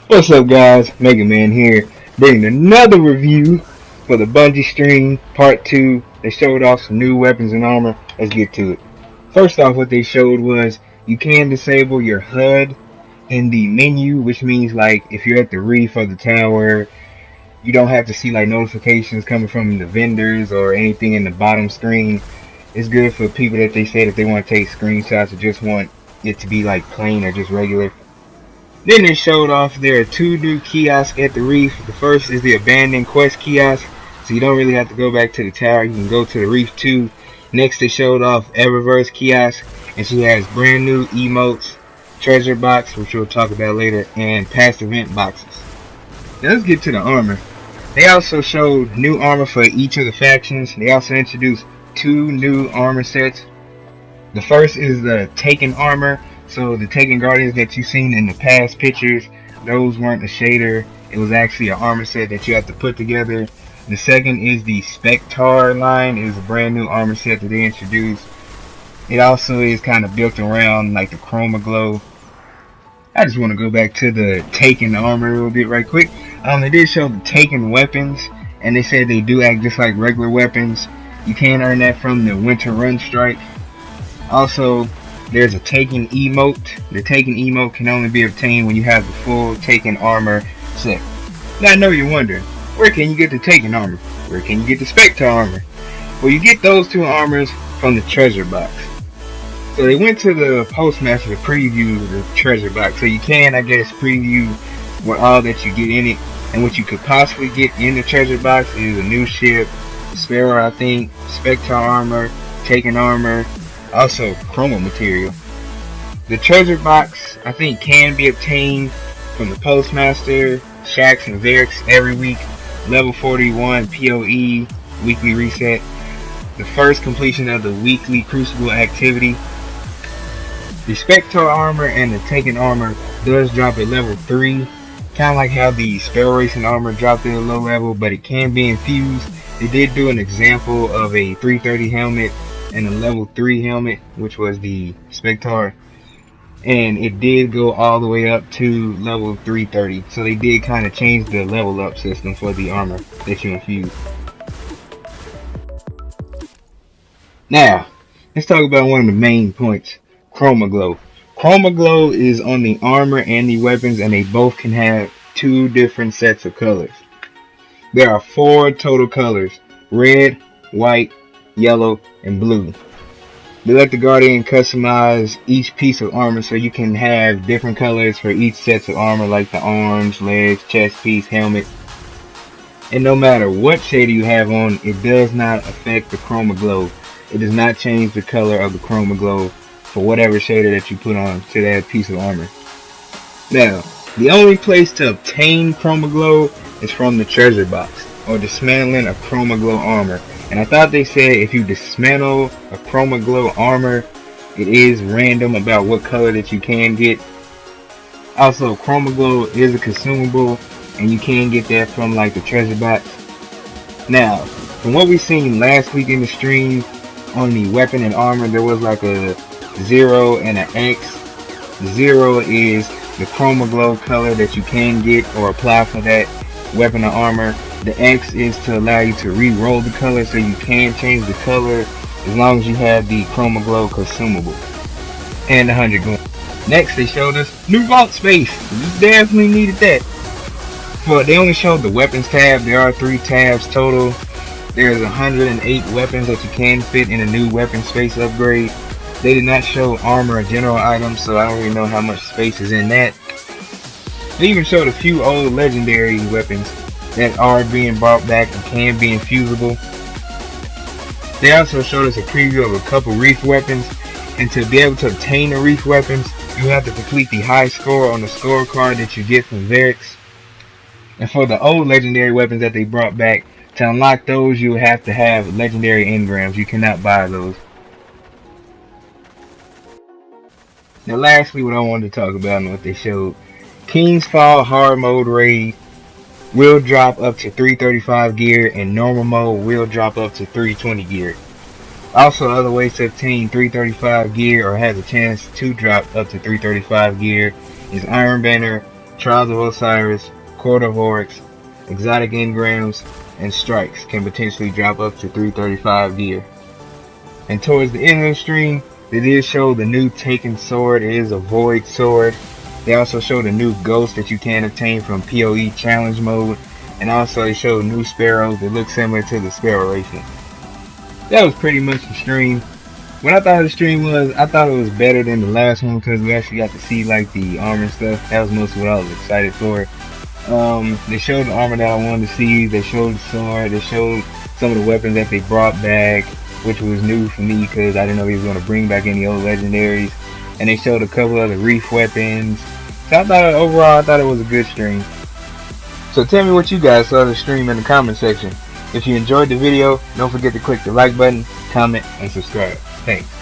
What's up guys, Mega Man here, bringing another review for the Bungie stream, part 2. They showed off some new weapons and armor. Let's get to it. First off, what they showed was you can disable your HUD in the menu, which means like if you're at the reef or the tower, you don't have to see like notifications coming from the vendors or anything in the bottom screen. It's good for people that they say that they want to take screenshots or just want it to be like plain or just regular. Then they showed off there are two new kiosks at the reef. The first is the abandoned quest kiosk, so you don't really have to go back to the tower. You can go to the reef too. Next they showed off Eververse kiosk, and she has brand new emotes, treasure box, which we'll talk about later, and past event boxes. Now let's get to the armor. They also showed new armor for each of the factions. They also introduced two new armor sets. The first is the Taken armor. So the Taken Guardians that you've seen in the past pictures, those weren't a shader. It was actually an armor set that you have to put together. The second is the Specter line. It is a brand new armor set that they introduced. It also is kind of built around like the Chroma Glow. I just want to go back to the Taken armor a little bit right quick. They did show the Taken weapons, and they said they do act just like regular weapons. You can earn that from the Winter Run Strike. Also, there's a Taken emote. The Taken emote can only be obtained when you have the full Taken armor set. Now I know you're wondering, where can you get the Taken armor? Where can you get the Specter armor? Well, you get those two armors from the treasure box. So they went to the postmaster to preview the treasure box. So you can, I guess, preview what all that you get in it. And what you could possibly get in the treasure box is a new ship, Sparrow, I think, Specter armor, Taken armor, also chroma material. The treasure box, I think, can be obtained from the postmaster, Shax, and Varix every week. Level 41 PoE weekly reset. The first completion of the weekly Crucible activity. The Specter armor and the Taken armor does drop at level 3. Kind of like how the Sparrow Racing armor dropped at a low level, but it can be infused. They did do an example of a 330 helmet and a level 3 helmet, which was the Spectre, and it did go all the way up to level 330. So they did kind of change the level up system for the armor that you infuse. Now let's talk about one of the main points, Chroma Glow. Chroma Glow is on the armor and the weapons, and they both can have two different sets of colors. There are 4 total colors: red, white, yellow, and blue. They let the Guardian customize each piece of armor, so you can have different colors for each set of armor, like the arms, legs, chest piece, helmet. And no matter what shader you have on, it does not affect the Chroma Glow. It does not change the color of the Chroma Glow for whatever shader that you put on to that piece of armor. Now, the only place to obtain Chroma Glow is from the treasure box, or dismantling a Chroma Glow armor. And I thought they said if you dismantle a Chroma Glow armor, it is random about what color that you can get. Also, Chroma Glow is a consumable, and you can get that from like the treasure box. Now, from what we seen last week in the stream on the weapon and armor, there was like a 0 and an X. 0 is the Chroma Glow color that you can get or apply for that weapon or armor. The X is to allow you to re-roll the color, so you can change the color as long as you have the Chroma Glow consumable and 100 gold. Next, they showed us new vault space. We definitely needed that. But they only showed the weapons tab. There are 3 tabs total. There's 108 weapons that you can fit in a new weapon space upgrade. They did not show armor or general items, so I don't really know how much space is in that. They even showed a few old legendary weapons that are being brought back and can be infusible. They also showed us a preview of a couple reef weapons, and to be able to obtain the reef weapons, you have to complete the high score on the scorecard that you get from Varix. And for the old legendary weapons that they brought back, to unlock those you have to have legendary engrams. You cannot buy those. Now lastly, what I wanted to talk about and what they showed, King's Fall hard mode raid will drop up to 335 gear, and normal mode will drop up to 320 gear. Also, other ways to obtain 335 gear or has a chance to drop up to 335 gear is Iron Banner, Trials of Osiris, Court of Oryx, exotic engrams, and strikes can potentially drop up to 335 gear. And towards the end of the stream, they did show the new Taken sword. It is a void sword. They also showed a new ghost that you can obtain from PoE challenge mode. And also they showed new sparrows that look similar to the sparrow racing. That was pretty much the stream. What I thought of the stream was, I thought it was better than the last one because we actually got to see like the armor and stuff. That was mostly what I was excited for. They showed the armor that I wanted to see. They showed the sword. They showed some of the weapons that they brought back, which was new for me because I didn't know he was going to bring back any old legendaries. And they showed a couple of the reef weapons. So I thought overall, I thought it was a good stream. So tell me what you guys saw of the stream in the comment section. If you enjoyed the video, don't forget to click the like button, comment, and subscribe. Thanks.